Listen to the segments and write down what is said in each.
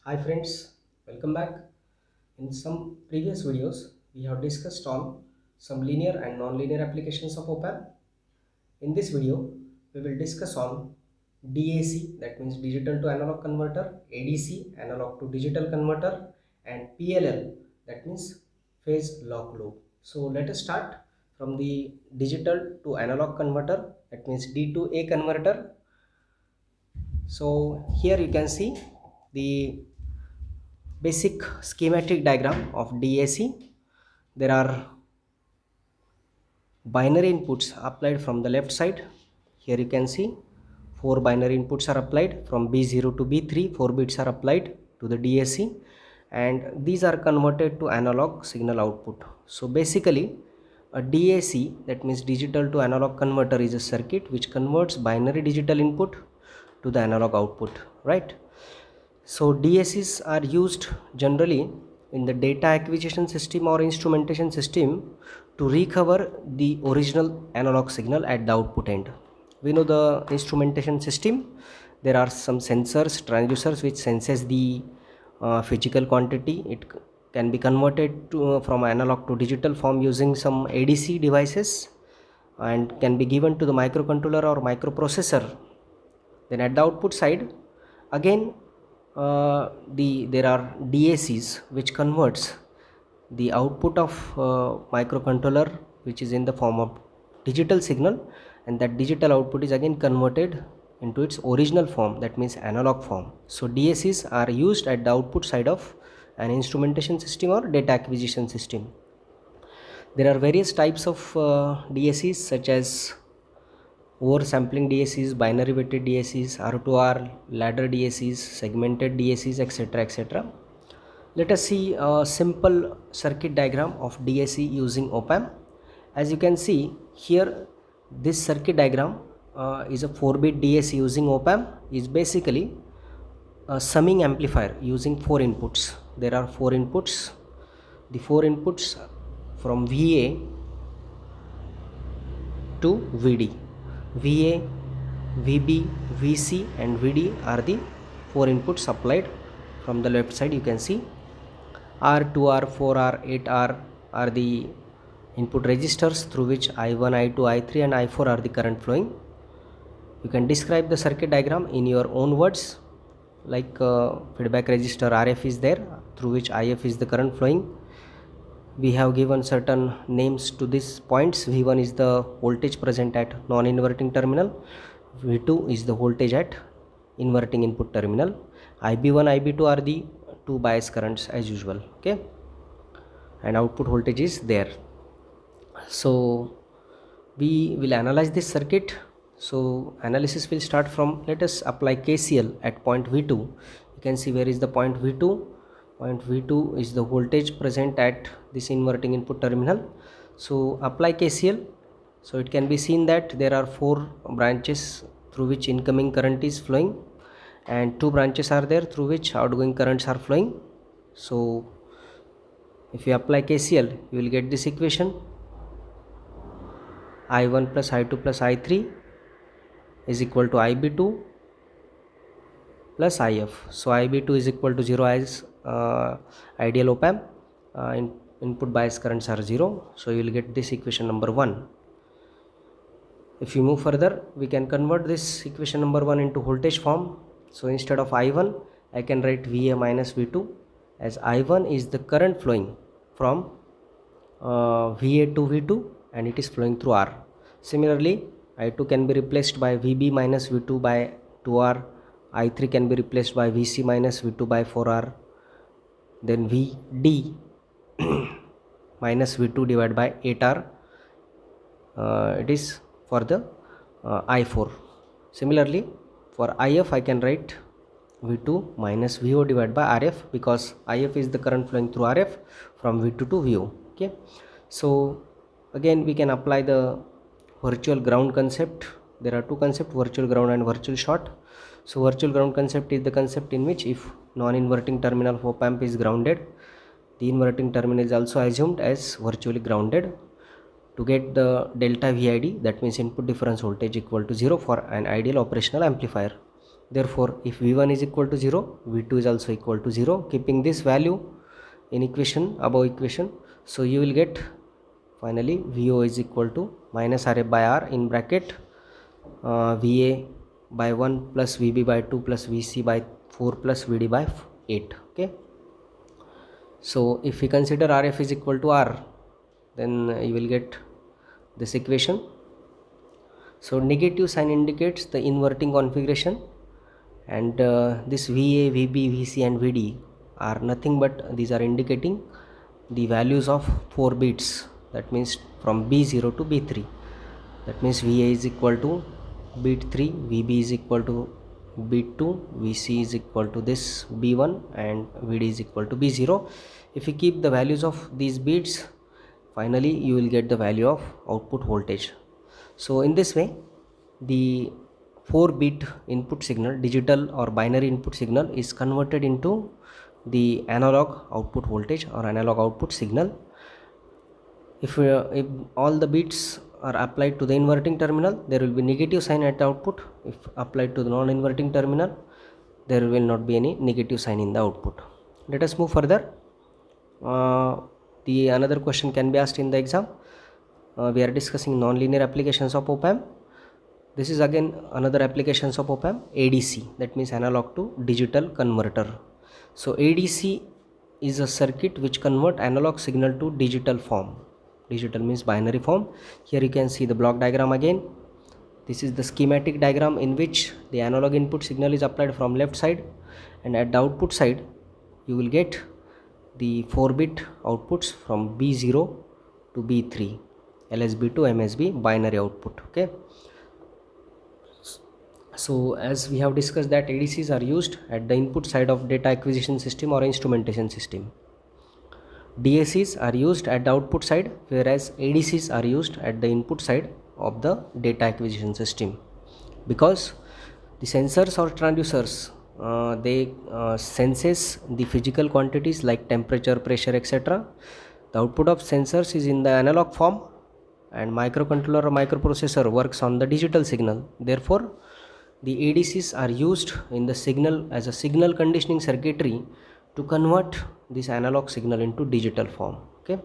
Hi friends, welcome back. In some previous videos, we have discussed on some linear and non-linear applications of op-amp. In this video, we will discuss on DAC, that means digital to analog converter, ADC, analog to digital converter, and PLL, that means phase lock loop. So let us start from the digital to analog converter, that means D to A converter. So here you can see the basic schematic diagram of DAC. There are binary inputs applied from the left side. Here you can see 4 binary inputs are applied from B0 to B3. 4 bits are applied to the DAC and these are converted to analog signal output. So basically a DAC, that means digital to analog converter, is a circuit which converts binary digital input to the analog output, right? So DACs are used generally in the data acquisition system or instrumentation system to recover the original analog signal at the output end. We know the instrumentation system. There are some sensors, transducers which senses the physical quantity. It can be converted to, from analog to digital form using some ADC devices and can be given to the microcontroller or microprocessor. Then at the output side, again there are DACs which converts the output of microcontroller, which is in the form of digital signal, and that digital output is again converted into its original form, that means analog form. So DACs are used at the output side of an instrumentation system or data acquisition system. There are various types of DACs such as oversampling DACs, binary weighted DACs, R2R, ladder DACs, segmented DACs, etc. etc. Let us see a simple circuit diagram of DAC using op-amp. As you can see here, this circuit diagram is a 4-bit DAC using op-amp, is basically a summing amplifier using 4 inputs. There are 4 inputs. The 4 inputs from VA to VD. VA, VB, VC and VD are the 4 inputs supplied. From the left side you can see R, 2R, 4R, 8R are the input registers through which I1, I2, I3 and I4 are the current flowing. You can describe the circuit diagram in your own words, like feedback resistor RF is there through which IF is the current flowing. We have given certain names to these points. V1 is the voltage present at non-inverting terminal, V2 is the voltage at inverting input terminal, IB1, IB2 are the two bias currents as usual, okay, and output voltage is there. So we will analyze this circuit. So analysis will start from, let us apply KCL at point V2. You can see where is the point V2. Point V2 is the voltage present at this inverting input terminal. So apply KCL. So it can be seen that there are 4 branches through which incoming current is flowing and 2 branches are there through which outgoing currents are flowing. So if you apply KCL, you will get this equation: I1 plus I2 plus I3 is equal to IB2 plus IF. So IB2 is equal to 0 as ideal op-amp. Input bias currents are 0. So you will get this equation number 1. If you move further, we can convert this equation number 1 into voltage form. So instead of I1, I can write VA minus V2, as I1 is the current flowing from VA to V2 and it is flowing through R. Similarly, I2 can be replaced by VB minus V2 by 2R. I3 can be replaced by VC minus V2 by 4R. Then VD minus V2 divided by 8R. It is for the I4. Similarly, for IF I can write V2 minus VO divided by RF, because IF is the current flowing through RF from V2 to VO. Okay, so again we can apply the virtual ground concept. There are two concepts, virtual ground and virtual short. So virtual ground concept is the concept in which if non-inverting terminal of op-amp is grounded, the inverting terminal is also assumed as virtually grounded to get the delta VID, that means input difference voltage, equal to 0 for an ideal operational amplifier. Therefore, if V1 is equal to 0, V2 is also equal to 0. Keeping this value in equation, above equation, so you will get finally VO is equal to minus RF by R in bracket VA by 1 plus VB by 2 plus VC by 4 plus VD by 8. Okay. So if we consider RF is equal to R, then you will get this equation. So negative sign indicates the inverting configuration, and this VA, VB, VC and VD are nothing but these are indicating the values of 4 bits, that means from B0 to B3. That means VA is equal to bit 3, VB is equal to bit 2, VC is equal to this B1 and VD is equal to B0. If you keep the values of these bits, finally you will get the value of output voltage. So in this way, the 4-bit input signal, digital or binary input signal, is converted into the analog output voltage or analog output signal. If all the bits are applied to the inverting terminal, there will be negative sign at the output. If applied to the non-inverting terminal, there will not be any negative sign in the output. Let us move further. The another question can be asked in the exam. We are discussing non-linear applications of op-amp. This is again another applications of op-amp, ADC, that means analog to digital converter. So ADC is a circuit which convert analog signal to digital form. Digital means binary form. Here you can see the block diagram again. This is the schematic diagram in which the analog input signal is applied from left side, and at the output side you will get the 4-bit outputs from B0 to B3, LSB to MSB binary output. Okay. So as we have discussed that ADCs are used at the input side of data acquisition system or instrumentation system. DACs are used at the output side, whereas ADCs are used at the input side of the data acquisition system, because the sensors or transducers they senses the physical quantities like temperature, pressure, etc. The output of sensors is in the analog form, and microcontroller or microprocessor works on the digital signal. Therefore, the ADCs are used in the signal as a signal conditioning circuitry to convert this analog signal into digital form. Okay.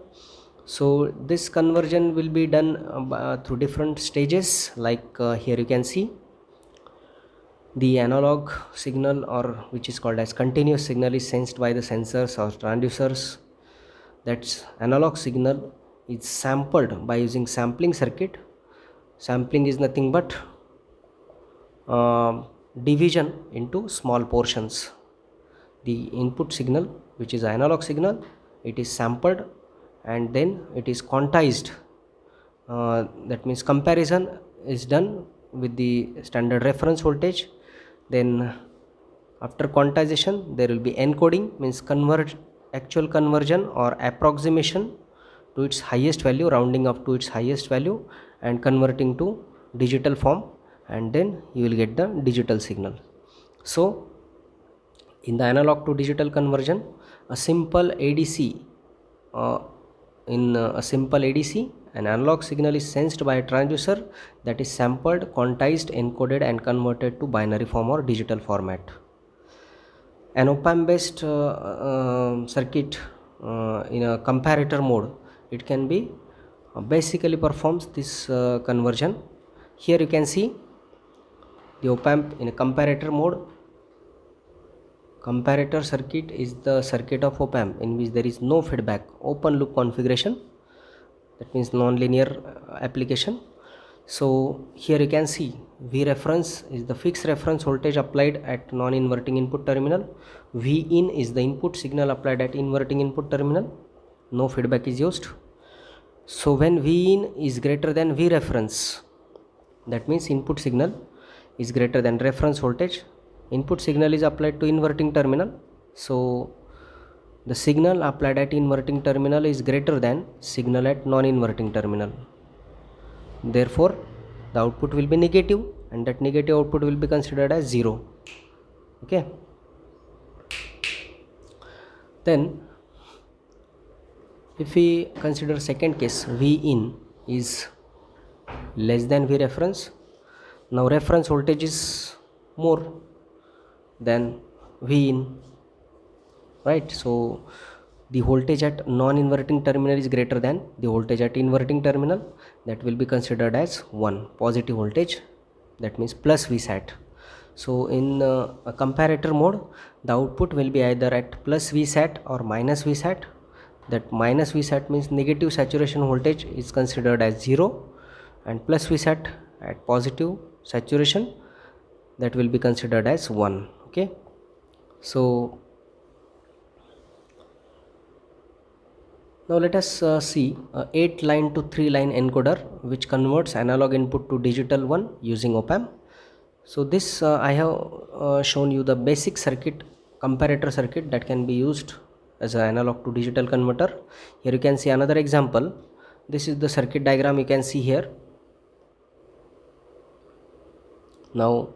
So this conversion will be done through different stages, like here you can see the analog signal, or which is called as continuous signal, is sensed by the sensors or transducers. That analog signal is sampled by using sampling circuit. Sampling is nothing but division into small portions. The input signal, which is analog signal, it is sampled and then it is quantized. That means comparison is done with the standard reference voltage. Then after quantization there will be encoding, means actual conversion or approximation to its highest value, rounding up to its highest value and converting to digital form, and then you will get the digital signal. So in the analog to digital conversion, a simple ADC, an analog signal is sensed by a transducer that is sampled, quantized, encoded and converted to binary form or digital format. An op-amp based circuit in a comparator mode, it can be basically performs this conversion. Here you can see the op-amp in a comparator mode. Comparator circuit is the circuit of op-amp in which there is no feedback, open loop configuration, that means non-linear application. So here you can see V reference is the fixed reference voltage applied at non-inverting input terminal. V in is the input signal applied at inverting input terminal. No feedback is used. So when V in is greater than V reference, that means input signal is greater than reference voltage. Input signal is applied to inverting terminal. So the signal applied at inverting terminal is greater than signal at non-inverting terminal. Therefore, the output will be negative, and that negative output will be considered as 0. Okay. Then if we consider second case, V in is less than V reference. Now reference voltage is more, then V in, right? So the voltage at non-inverting terminal is greater than the voltage at inverting terminal, that will be considered as 1 positive voltage, that means plus Vsat. So in a comparator mode, the output will be either at plus Vsat or minus Vsat. That minus Vsat means negative saturation voltage is considered as 0, and plus Vsat at positive saturation, that will be considered as 1. Okay, so now let us see a 8 line to 3 line encoder which converts analog input to digital one using op-amp. So this I have shown you the basic circuit, comparator circuit, that can be used as an analog to digital converter. Here you can see another example. This is the circuit diagram you can see here. Now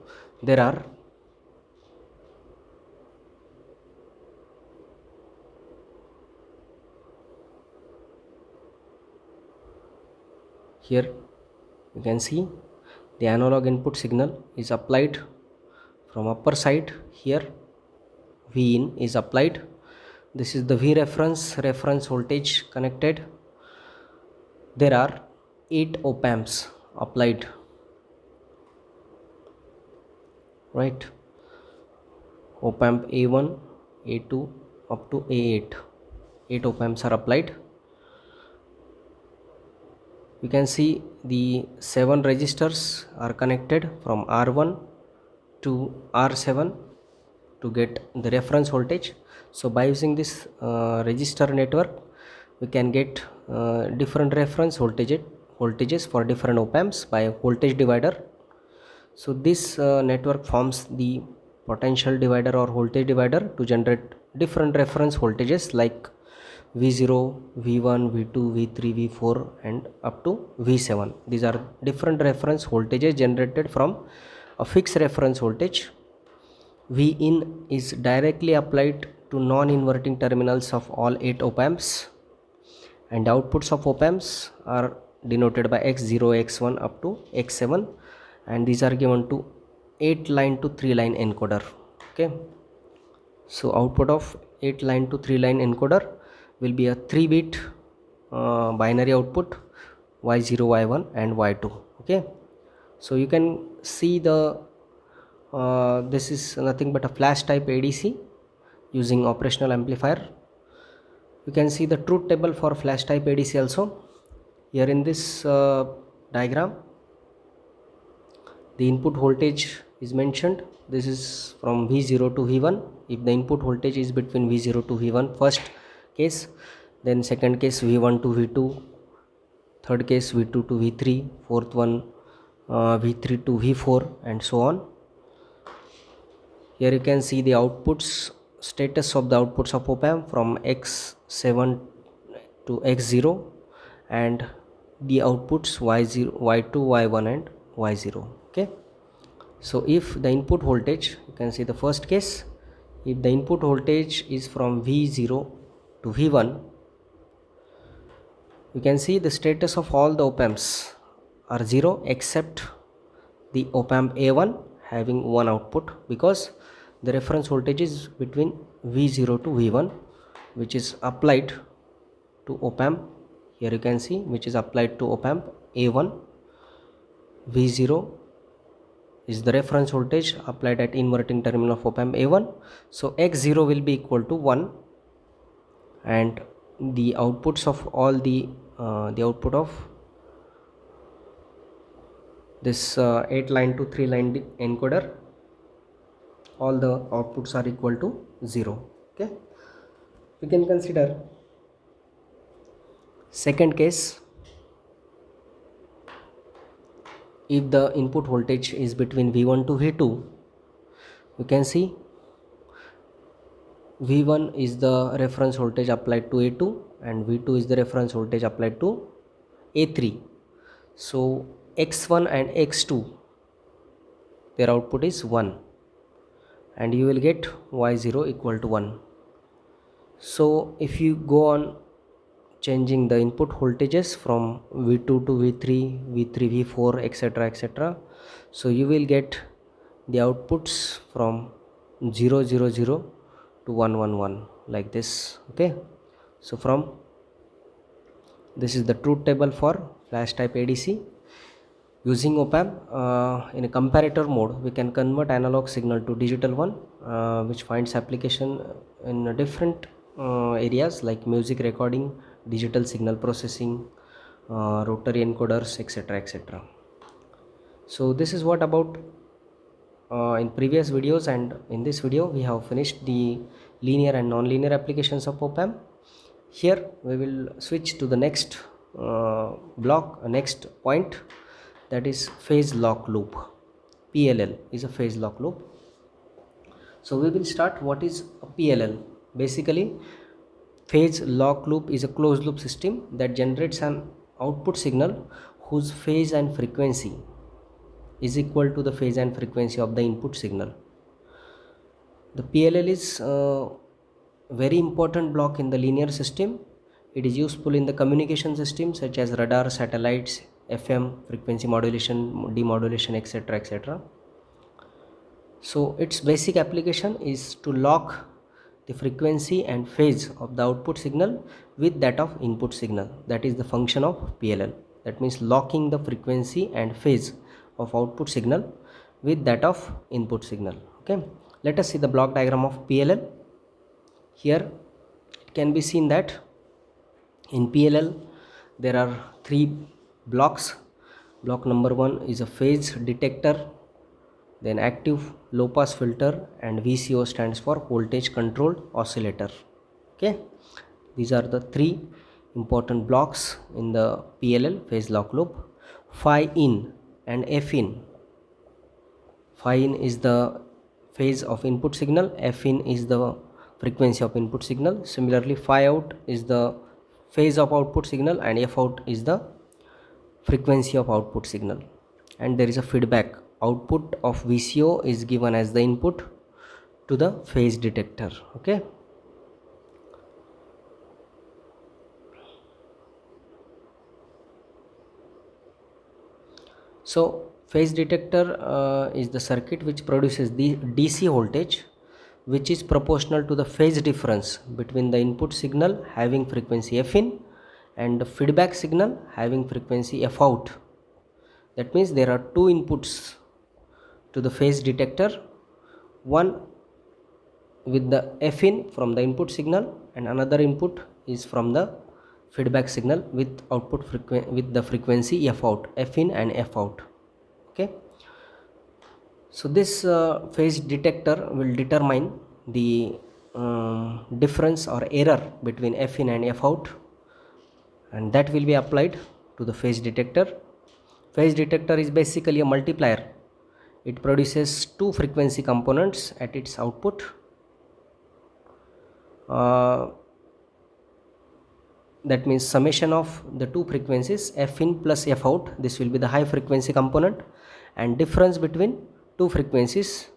there are here you can see the analog input signal is applied from upper side. Here V in is applied. This is the V reference voltage connected. There are 8 op amps applied, right? Op amp A1, A2 up to A8. 8 op amps are applied. You can see the 7 resistors are connected from R1 to R7 to get the reference voltage. So by using this resistor network, we can get different reference voltages for different op amps by voltage divider. So this network forms the potential divider or voltage divider to generate different reference voltages like V0, V1, V2, V3, V4 and up to V7. These are different reference voltages generated from a fixed reference voltage. V in is directly applied to non-inverting terminals of all 8 op amps, and outputs of op amps are denoted by X0, X1 up to X7, and these are given to 8 line to 3 line encoder. Okay, so output of 8 line to 3 line encoder will be a 3-bit binary output, Y0, Y1 and Y2. Okay, so you can see the this is nothing but a flash type ADC using operational amplifier. You can see the truth table for flash type ADC also here in this diagram. The input voltage is mentioned. This is from V0 to V1. If the input voltage is between V0 to V1 first case, then second case V1 to V2, third case V2 to V3, fourth one V3 to V4 and so on. Here you can see the outputs, status of the outputs of op amp from X7 to X0 and the outputs Y0, Y2, Y1 and Y0. Okay, so if the input voltage, you can see the first case, if the input voltage is from V0 to V1, you can see the status of all the op amps are 0 except the op amp A1 having one output, because the reference voltage is between V0 to V1 which is applied to op amp. Here you can see which is applied to op amp A1. V0 is the reference voltage applied at inverting terminal of op amp A1. So X0 will be equal to 1, and the outputs of all the output of this 8 line to 3 line encoder, all the outputs are equal to 0. Okay, we can consider second case. If the input voltage is between V1 to V2, you can see V1 is the reference voltage applied to A2 and V2 is the reference voltage applied to A3. So X1 and X2, their output is 1 and you will get Y0 equal to 1. So if you go on changing the input voltages from V2 to V3, V3, V4 etc., so you will get the outputs from 0 0 0 to 1 1 1 like this. Okay, so from this is the truth table for flash type ADC. Using op-amp in a comparator mode, we can convert analog signal to digital one, which finds application in different areas like music recording, digital signal processing, rotary encoders, etc., etc. So this is what about in previous videos, and in this video we have finished the linear and non-linear applications of op-amp. Here we will switch to the next next point, that is phase lock loop. PLL is a phase lock loop. So we will start what is a PLL. Basically, phase lock loop is a closed loop system that generates an output signal whose phase and frequency is equal to the phase and frequency of the input signal. The PLL is a very important block in the linear system. It is useful in the communication systems such as radar, satellites, FM, frequency modulation, demodulation, etc., etc. So its basic application is to lock the frequency and phase of the output signal with that of input signal. That is the function of PLL. That means locking the frequency and phase of output signal with that of input signal. Okay, let us see the block diagram of PLL. Here it can be seen that in PLL there are three blocks. Block number 1 is a phase detector, then active low pass filter, and VCO stands for voltage controlled oscillator. Okay, these are the three important blocks in the PLL phase lock loop. Phi in and F in. Phi in is the phase of input signal, F in is the frequency of input signal. Similarly, phi out is the phase of output signal and F out is the frequency of output signal. And there is a feedback. Output of VCO is given as the input to the phase detector. Okay, so phase detector is the circuit which produces the DC voltage which is proportional to the phase difference between the input signal having frequency F in and the feedback signal having frequency F out. That means there are two inputs to the phase detector, one with the F in from the input signal and another input is from the feedback signal with output with the frequency F out, F in and F out. Okay, so this phase detector will determine the difference or error between F in and F out, and that will be applied to the phase detector. Phase detector is basically a multiplier. It produces two frequency components at its output. That means summation of the two frequencies F in plus F out, this will be the high frequency component, and difference between two frequencies,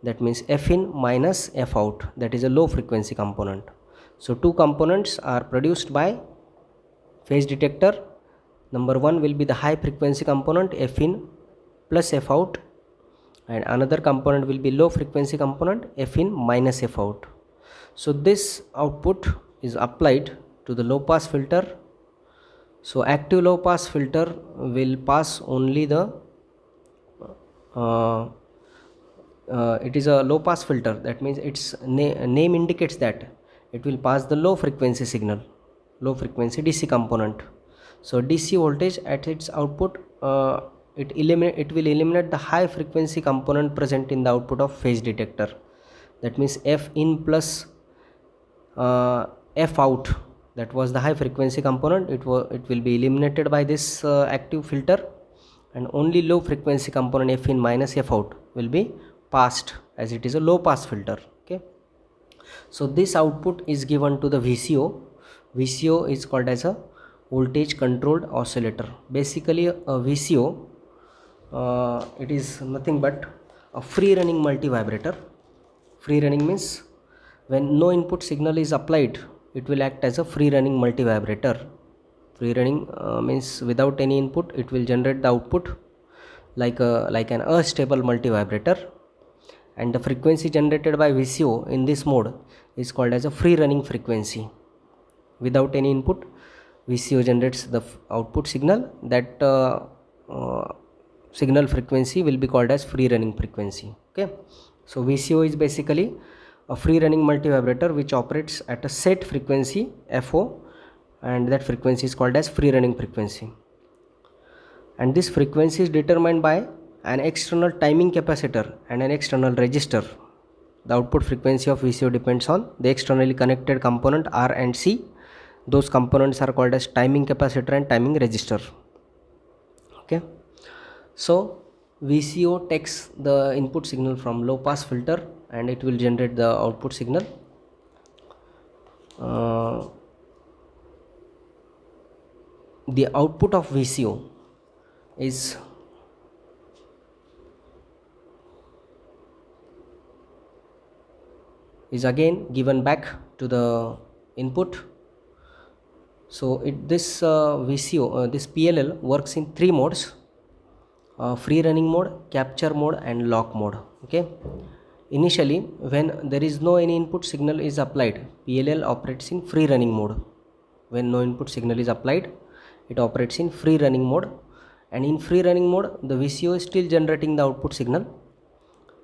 that means F in minus F out, that is a low frequency component. So two components are produced by phase detector. Number 1 will be the high frequency component F in plus F out, and another component will be low frequency component F in minus F out. So this output is applied to the low pass filter. So active low pass filter will pass only the it is a low pass filter. That means its name indicates that it will pass the low frequency signal, low frequency DC component. So DC voltage at its output, it will eliminate the high frequency component present in the output of phase detector. That means F in plus F out, that was the high frequency component, it will be eliminated by this active filter, and only low frequency component F in minus F out will be passed as it is a low pass filter. Okay, so this output is given to the VCO. VCO is called as a voltage controlled oscillator. Basically a VCO, it is nothing but a free running multi vibrator. Free running means when no input signal is applied, it will act as a free running multi vibrator. Free running means without any input it will generate the output like an unstable multi vibrator, and the frequency generated by VCO in this mode is called as a free running frequency. Without any input, VCO generates the output signal. That signal frequency will be called as free running frequency. Okay, so VCO is basically a free running multivibrator which operates at a set frequency FO, and that frequency is called as free running frequency. And this frequency is determined by an external timing capacitor and an external resistor. The output frequency of VCO depends on the externally connected component R and C. Those components are called as timing capacitor and timing resistor. Okay, so VCO takes the input signal from low pass filter and it will generate the output signal. The output of VCO is again given back to the input. So this VCO, this PLL works in three modes: free running mode, capture mode and lock mode. Okay, initially when there is no any input signal is applied, PLL operates in free running mode. When no input signal is applied, it operates in free running mode, and in free running mode the VCO is still generating the output signal.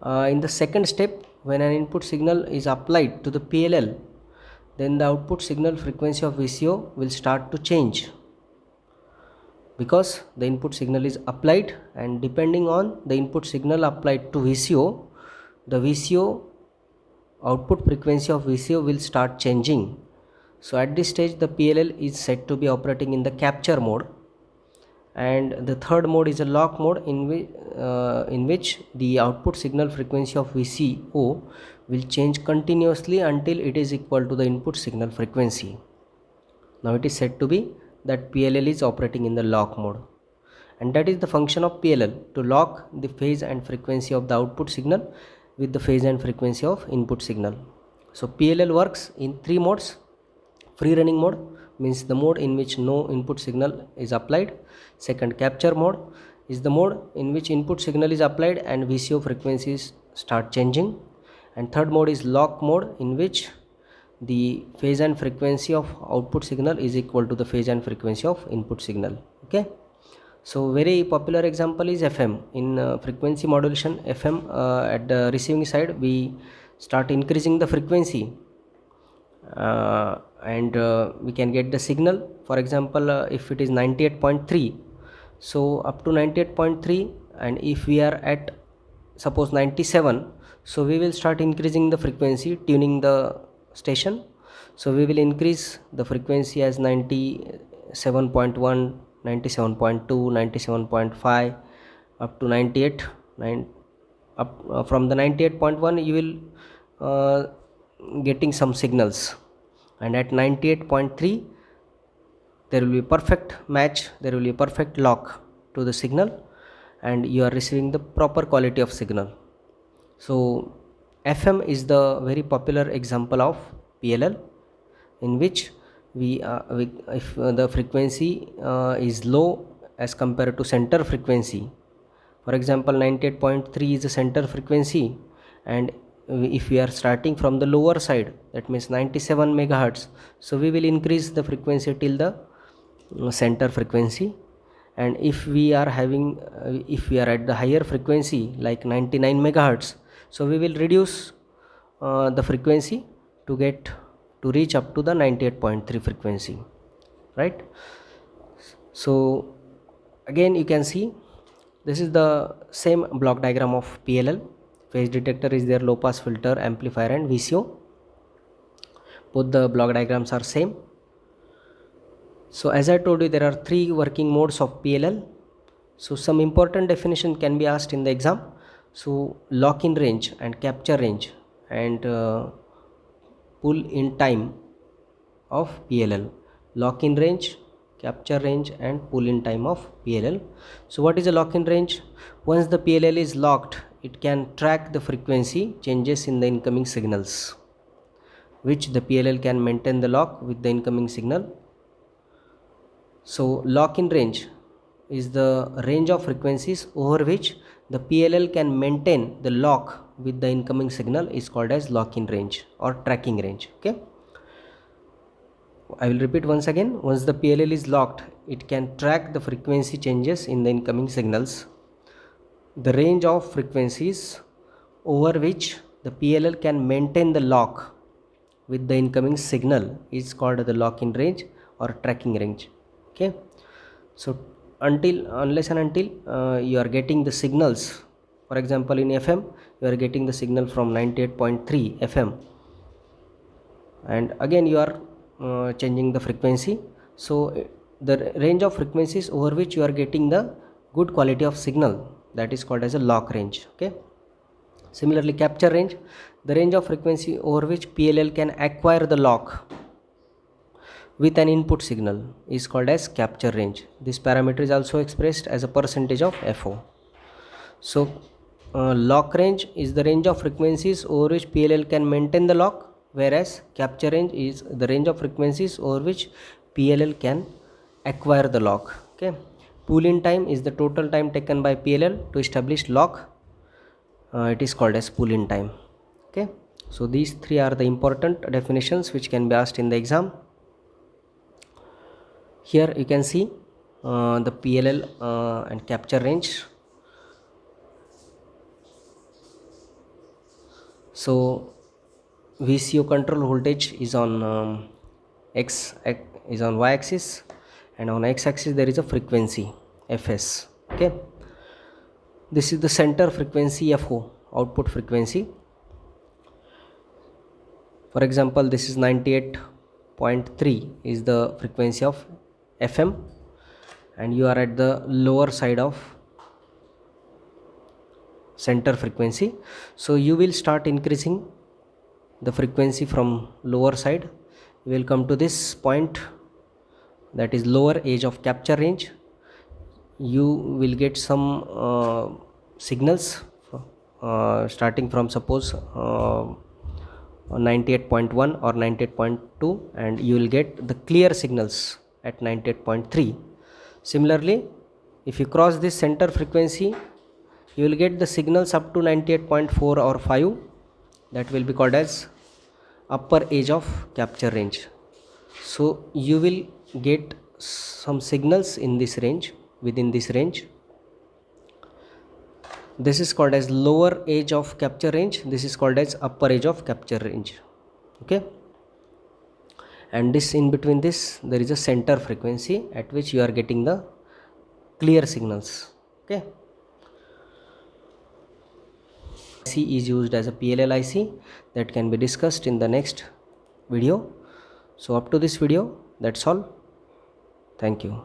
In the second step, when an input signal is applied to the PLL, then the output signal frequency of VCO will start to change, because the input signal is applied, and depending on the input signal applied to VCO, the VCO output frequency of VCO will start changing. So at this stage the PLL is said to be operating in the capture mode, and the third mode is a lock mode in which the output signal frequency of VCO will change continuously until it is equal to the input signal frequency. Now it is said to be that PLL is operating in the lock mode, and that is the function of PLL, to lock the phase and frequency of the output signal with the phase and frequency of input signal. So PLL works in three modes. Free running mode means the mode in which no input signal is applied. Second, capture mode is the mode in which input signal is applied and VCO frequencies start changing. And third mode is lock mode, in which the phase and frequency of output signal is equal to the phase and frequency of input signal. Okay, so very popular example is FM. In frequency modulation, FM, at the receiving side we start increasing the frequency, and we can get the signal. For example, if it is 98.3, so up to 98.3, and if we are at suppose 97, so we will start increasing the frequency, tuning the station. So we will increase the frequency as 97.1, 97.2, 97.5 up to 98. From the 98.1 you will getting some signals, and at 98.3 there will be perfect match, there will be perfect lock to the signal, and you are receiving the proper quality of signal. So FM is the very popular example of PLL, in which if the frequency is low as compared to center frequency. For example, 98.3 is the center frequency, and if we are starting from the lower side, that means 97 megahertz, so we will increase the frequency till the center frequency. And if we are having if we are at the higher frequency like 99 megahertz, so we will reduce the frequency to reach up to the 98.3 frequency, right? So again you can see this is the same block diagram of PLL. Phase detector is there, low pass filter, amplifier and VCO. Both the block diagrams are same. So as I told you, there are three working modes of PLL. So some important definition can be asked in the exam. So lock-in range and capture range, and pull-in time of PLL. Lock-in range, capture range and pull-in time of PLL. So what is a lock-in range? Once the PLL is locked, it can track the frequency changes in the incoming signals, which the PLL can maintain the lock with the incoming signal. So lock-in range is the range of frequencies over which the PLL can maintain the lock with the incoming signal is called as lock-in range or tracking range. Okay, I will repeat once again. Once the PLL is locked, it can track the frequency changes in the incoming signals. The range of frequencies over which the PLL can maintain the lock with the incoming signal is called the lock-in range or tracking range. Okay, so unless and until you are getting the signals, for example in FM you are getting the signal from 98.3 FM, and again you are changing the frequency, so the range of frequencies over which you are getting the good quality of signal, that is called as a lock range. Okay, similarly capture range, the range of frequency over which PLL can acquire the lock with an input signal is called as capture range. This parameter is also expressed as a percentage of FO. So lock range is the range of frequencies over which PLL can maintain the lock, whereas capture range is the range of frequencies over which PLL can acquire the lock. Okay, pull-in time is the total time taken by PLL to establish lock. It is called as pull-in time. Okay, so these three are the important definitions which can be asked in the exam. Here you can see the PLL and capture range. So VCO control voltage is on y axis, and on x axis there is a frequency Fs. Okay, this is the center frequency FO, output frequency. For example, this is 98.3 is the frequency of FM, and you are at the lower side of center frequency, so you will start increasing the frequency from lower side. You will come to this point, that is lower edge of capture range. You will get some signals starting from suppose 98.1 or 98.2, and you will get the clear signals at 98.3. Similarly, if you cross this center frequency, you will get the signals up to 98.4 or 5, that will be called as upper edge of capture range. So you will get some signals in this range, within this range. This is called as lower edge of capture range, this is called as upper edge of capture range. Okay, and this in between this there is a center frequency at which you are getting the clear signals. Okay, IC is used as a PLL IC, that can be discussed in the next video. So up to this video, that's all. Thank you.